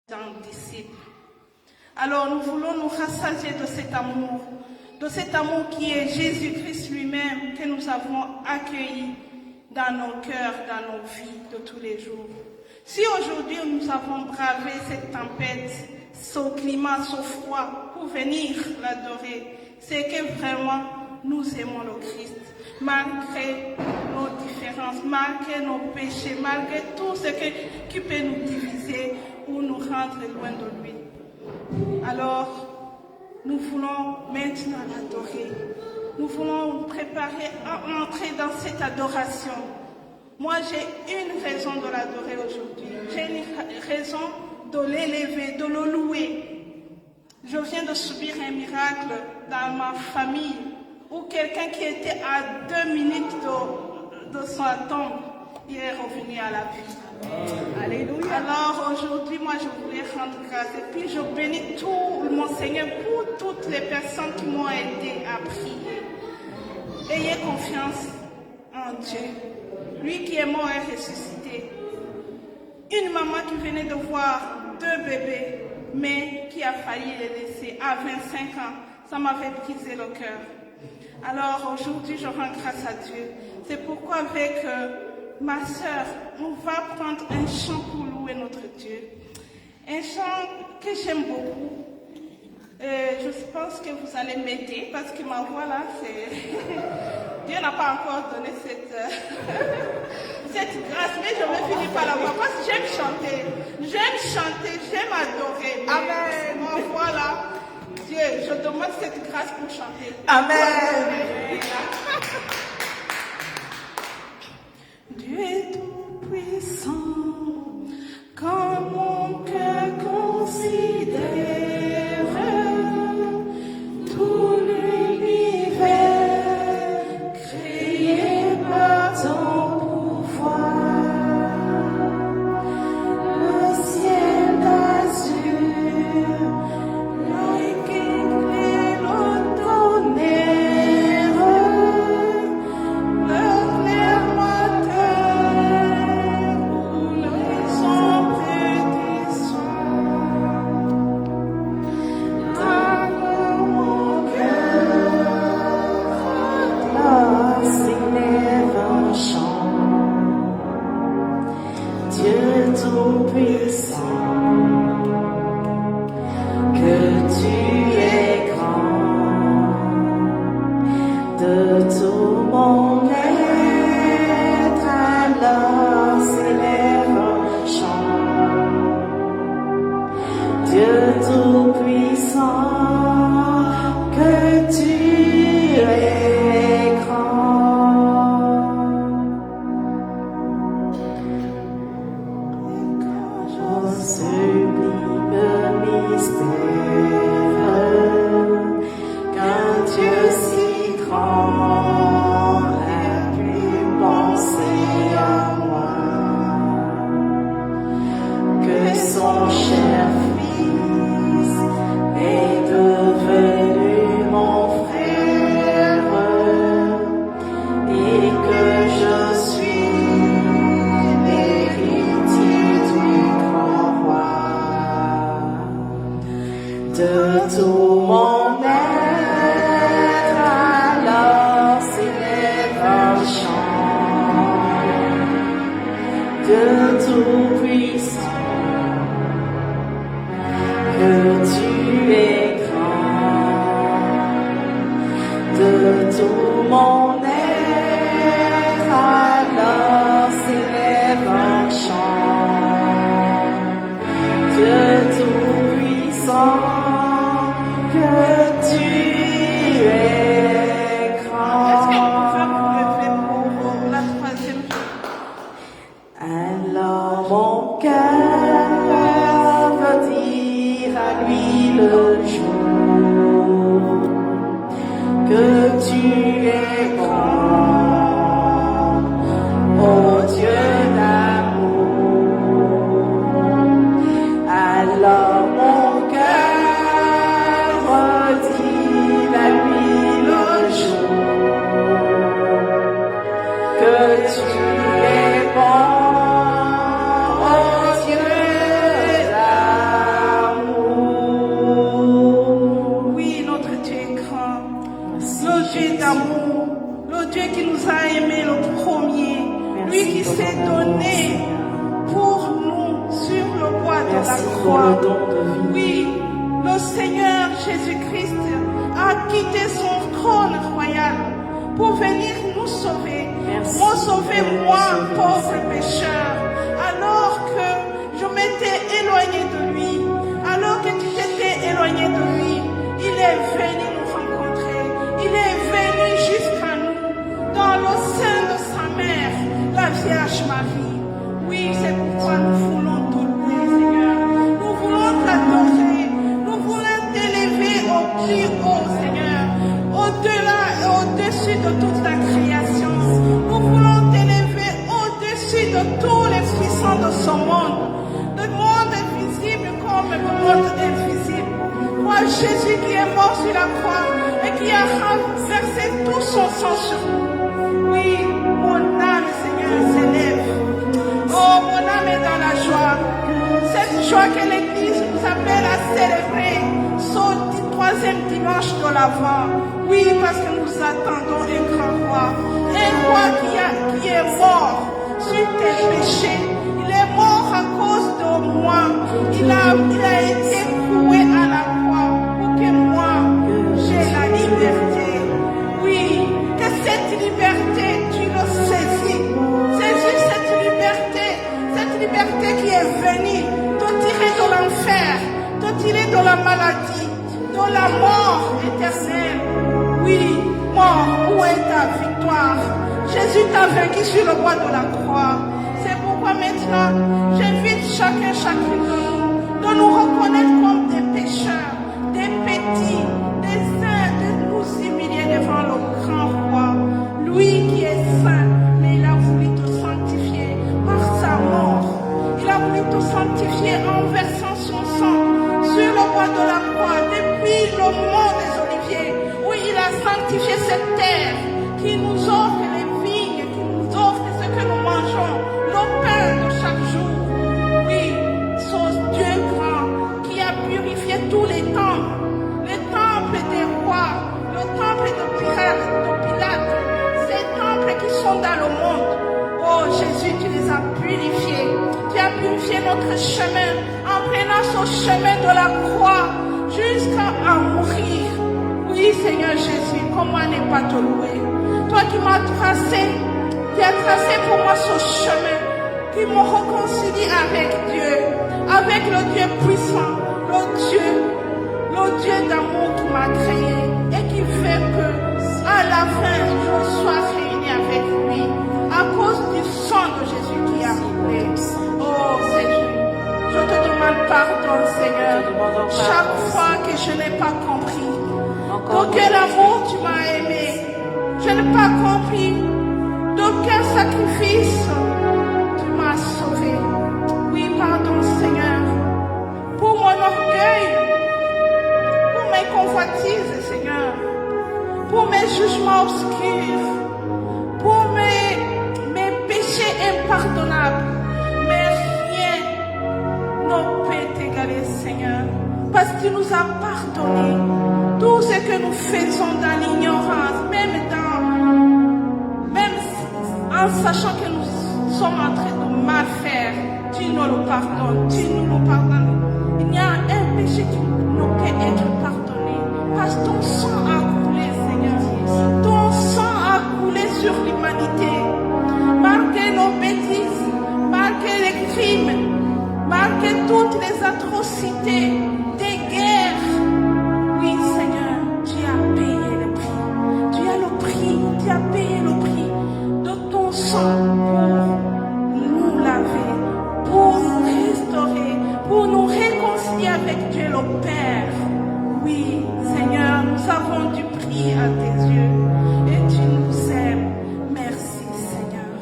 disciples. Alors nous voulons nous rassasier de cet amour qui est Jésus-Christ lui-même que nous avons accueilli dans nos cœurs, dans nos vies de tous les jours. Si aujourd'hui nous avons bravé cette tempête, ce climat, ce froid pour venir l'adorer, c'est que vraiment nous aimons le Christ, malgré nos différences, malgré nos péchés, malgré tout ce qui peut nous diviser ou nous rendre loin de lui. Alors, nous voulons maintenant l'adorer. Nous voulons nous préparer à entrer dans cette adoration. Moi, j'ai une raison de l'adorer aujourd'hui. J'ai une raison de l'élever, de le louer. Je viens de subir un miracle dans ma famille où quelqu'un qui était à 2 minutes de son tombe, il est revenu à la vie. Alléluia. Alors aujourd'hui, moi, je voulais rendre grâce. Et puis, je bénis tout mon Seigneur pour toutes les personnes qui m'ont aidé à prier. Ayez confiance en Dieu. Lui qui est mort et ressuscité. Une maman qui venait de voir 2 bébés, mais qui a failli les laisser à 25 ans. Ça m'avait brisé le cœur. Alors aujourd'hui, je rends grâce à Dieu. C'est pourquoi avec ma sœur, on va prendre un chant pour louer notre Dieu. Un chant que j'aime beaucoup. Je pense que vous allez m'aider parce que ma voix là, c'est... Dieu n'a pas encore donné cette grâce, mais je vais finir par la voix parce que j'aime chanter, j'aime adorer. Amen. Ma voix là, Dieu, je demande cette grâce pour chanter. Amen. Dieu est tout puissant, quand mon cœur considère tout l'univers créé par ton pouvoir, le ciel d'azur, l'air éclairé, le tonnerre, le clair matin où les ombres descendent. Dans mon cœur, Alors s'élève un chant, Dieu tout-puissant, que tu es grand, de tout mon être, alors s'élève un chant, Dieu tout-puissant, que tu es grand. Au sublime mystère, qu'un Dieu si grand ait pu penser à moi, que son cher Fils est devenu mon frère et que je suis l'héritier du grand roi. De tout mon être, alors s'élève un chant, de tout puissant, que tu es grand, de tout mon être, alors s'élève un chant, Dieu tout puissant, la Merci pour croix. le don de vie. Oui, le Seigneur Jésus-Christ a quitté son trône royal pour venir nous sauver. Merci. Pour sauver Pour nous moi, sauver, pauvre Seigneur. pécheur. Alors que je m'étais éloigné de lui, alors que tu t'étais éloigné de lui, il est venu nous rencontrer. Il est venu jusqu'à nous, dans le sein de sa mère, la Vierge Marie. Oui, c'est pourquoi nous voulons t'honorer, Seigneur. Nous voulons t'adorer. Nous voulons t'élever au plus haut, Seigneur. Au-delà et au-dessus de toute la création. Nous voulons t'élever au-dessus de tous les puissants de ce monde. Le monde invisible comme le monde invisible. Toi, Jésus qui est mort sur la croix et qui a versé tout son sang sur nous. Oui, mon âme, Seigneur, s'élève. Oh, mon âme est dans la joie. Cette joie que l'Église nous appelle à célébrer ce troisième dimanche de l'Avent. Oui, parce que nous attendons un grand roi. Un roi qui est mort sur tes péchés. Il est mort à cause de moi. Il a été cloué à la croix pour que moi, j'ai la liberté. Oui, que cette liberté, tu le saisis. Saisis cette liberté qui est venue te tirer de l'enfer, te tirer de la maladie, de la mort éternelle. Oui, mort, où est ta victoire? Jésus t'a vaincu sur le bois de la croix. C'est pourquoi maintenant, j'invite chacune de nous reconnaître comme des pécheurs, des petits, des saints, de nous humilier devant le grand roi. Lui qui est saint, mais il a voulu te sanctifier par sa mort. Il a voulu te sanctifier en versant son sang sur le bois de la croix, depuis le mont des Oliviers, où il a sanctifié cette terre qui nous offre les vignes, qui nous offre ce que nous mangeons, le pain de chaque jour. Oui, ce Dieu grand qui a purifié tous les temples des rois, le temple de Pilate, ces temples qui sont dans le monde. Oh Jésus, tu les as purifiés. Tu as purifié notre chemin en prenant ce chemin de la croix jusqu'à mourir. Oui, Seigneur Jésus, comment ne pas te louer? Toi qui m'as tracé, tu as tracé pour moi ce chemin qui me réconcilie avec Dieu, avec le Dieu puissant, le Dieu d'amour qui m'a créé et qui fait que à la fin je sois réunie avec lui à cause du sang de Jésus qui a coulé. Oh Seigneur, je te demande pardon, Seigneur, chaque fois que je n'ai pas compris de quel amour tu m'as aimé. Je n'ai pas compris de quel sacrifice tu m'as sauvé. Oui, pardon, Seigneur, pour mon orgueil, pour mes convoitises, Seigneur, pour mes jugements obscurs, pour mes péchés impardonnables. Mais rien ne peut t'égaler, Seigneur, parce que tu nous as pardonné tout ce que nous faisons dans l'ignorance, même en sachant que nous sommes en train de mal faire. Tu nous le pardonnes, tu nous le pardonnes. Il y a un péché qui ne peut être pardonné parce que ton sang a coulé, Seigneur. Ton sang a coulé sur l'humanité. Malgré nos bêtises, malgré les crimes, malgré toutes les atrocités des guerres. Oui, Seigneur, tu as payé le prix. Tu as le prix, tu as payé le prix de ton sang pour nous laver, pour nous restaurer, pour nous réconcilier avec Dieu le Père. Oui, Seigneur, nous avons du prix à tes yeux et tu nous aimes. Merci, Seigneur.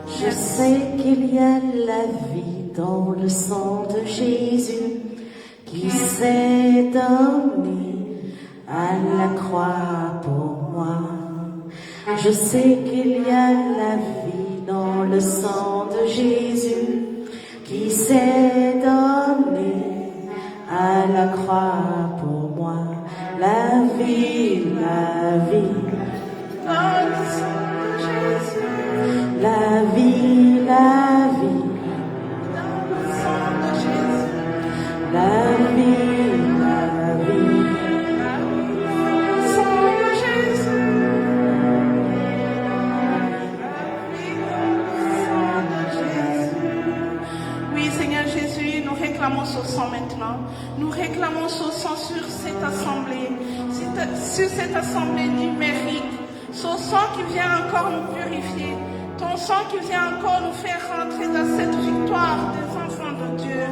Je sais qu'il y a la vie dans le sang de Jésus qui s'est donné à la croix pour moi. Je sais qu'il y a la vie dans le sang de Jésus qui s'est donné à la croix pour moi. La vie, la vie, Dans le sang de Jésus, la vie, la vie, dans le sang de Jésus, maintenant. Nous réclamons ce sang sur cette assemblée, sur cette assemblée numérique. Ce sang qui vient encore nous purifier. Ton sang qui vient encore nous faire rentrer dans cette victoire des enfants de Dieu.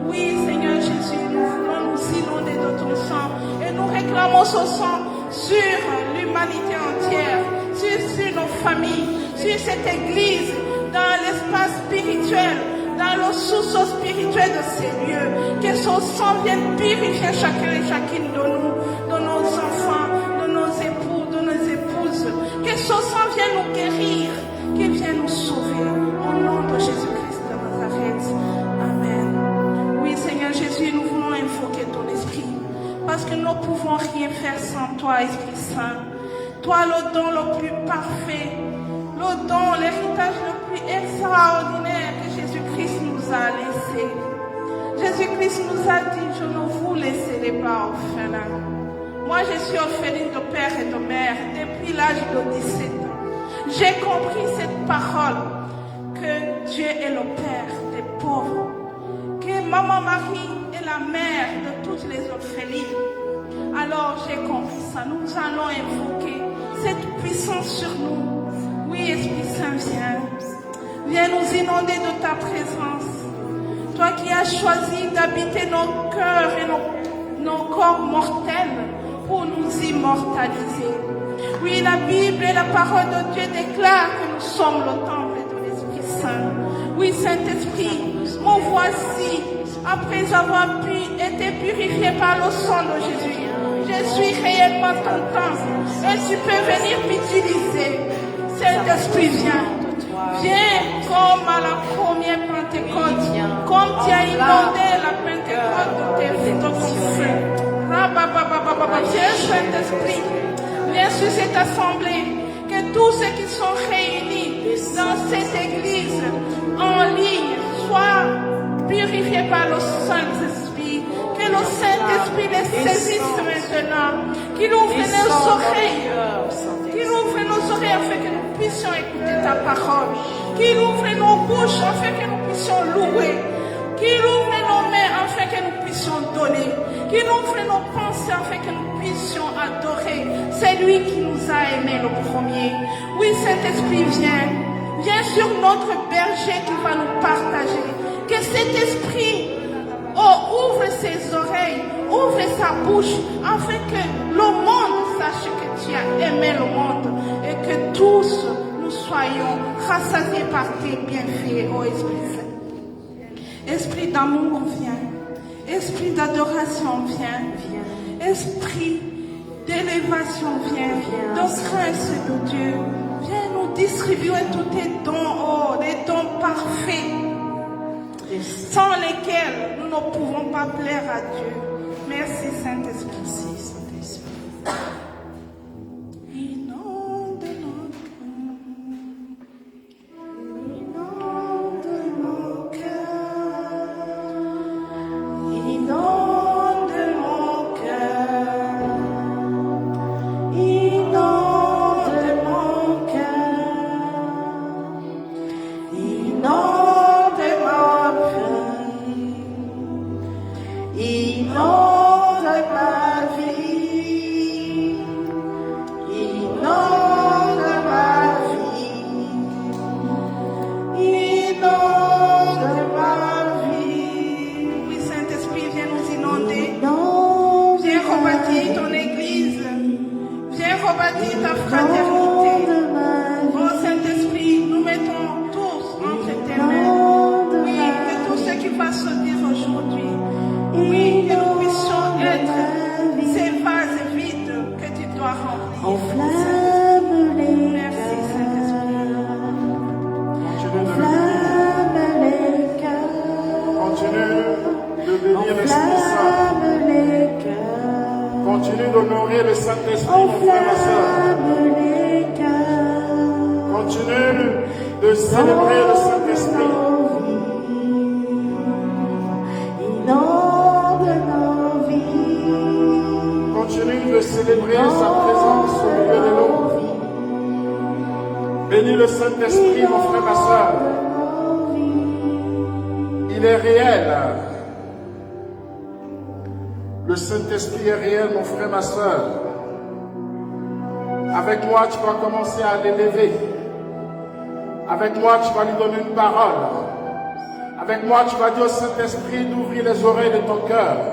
Oui, Seigneur Jésus, nous voulons nous inonder de ton sang. Et nous réclamons ce sang sur l'humanité entière, sur nos familles, sur cette église, dans l'espace spirituel, dans le sous-sol spirituel de ces lieux. Que ce sang vienne purifier chacun et chacune de nous, de nos enfants, de nos époux, de nos épouses. Que ce sang vienne nous guérir, qu'il vienne nous sauver. Au nom de Jésus-Christ de Nazareth. Amen. Oui, Seigneur Jésus, nous voulons invoquer ton esprit. Parce que nous ne pouvons rien faire sans toi, Esprit Saint. Toi, le don le plus parfait, le don, l'héritage le plus extraordinaire que Jésus-Christ nous a laissé. Jésus-Christ nous a dit, je ne vous laisserai pas orphelins. Moi, je suis orpheline de père et de mère depuis l'âge de 17 ans. J'ai compris cette parole, que Dieu est le Père des pauvres, que Maman Marie est la mère de toutes les orphelines. Alors j'ai compris ça. Nous allons invoquer cette puissance sur nous. Oui, Esprit Saint, viens nous inonder de ta présence. Toi qui as choisi d'habiter nos cœurs et nos corps mortels pour nous immortaliser. Oui, la Bible et la parole de Dieu déclarent que nous sommes le temple de l'Esprit Saint. Oui, Saint-Esprit, me voici, après avoir été purifié par le sang de Jésus. Je suis réellement ton temple et tu peux venir m'utiliser. Saint-Esprit, viens comme à la première Pentecôte, comme tu as inondé la Pentecôte de ton feu. Viens, Saint-Esprit. Viens sur cette assemblée, que tous ceux qui sont réunis dans cette église en ligne soient purifiés par le Saint-Esprit, que le Saint-Esprit les saisisse maintenant, qu'il ouvre nos oreilles, afin que nous puissions écouter ta parole, qu'il ouvre nos bouches afin que nous puissions louer, qu'il ouvre nos mains afin que nous puissions donner, qu'il ouvre nos pensées afin que nous puissions adorer. C'est lui qui nous a aimés le premier. Oui, Saint-Esprit, viens sur notre berger qui va nous partager. Que cet esprit ouvre ses oreilles, ouvre sa bouche, afin que le monde sache que tu as aimé le monde et que tous nous soyons rassasiés par tes bienfaits, ô Esprit Saint. Esprit d'amour, viens. Esprit d'adoration, viens. Esprit d'élévation, viens. De grâce de Dieu, viens nous distribuer tous tes dons, des dons parfaits, sans lesquels nous ne pouvons pas plaire à Dieu. Merci Saint-Esprit. Continue d'honorer le Saint-Esprit, mon frère, ma soeur. Continue de célébrer le Saint-Esprit. Continue de célébrer sa présence au milieu de nous. Bénis le Saint-Esprit, mon frère, ma soeur. Il est réel. Le Saint-Esprit est réel, mon frère, ma soeur. Avec moi, tu vas commencer à l'élever. Avec moi, tu vas lui donner une parole. Avec moi, tu vas dire au Saint-Esprit d'ouvrir les oreilles de ton cœur.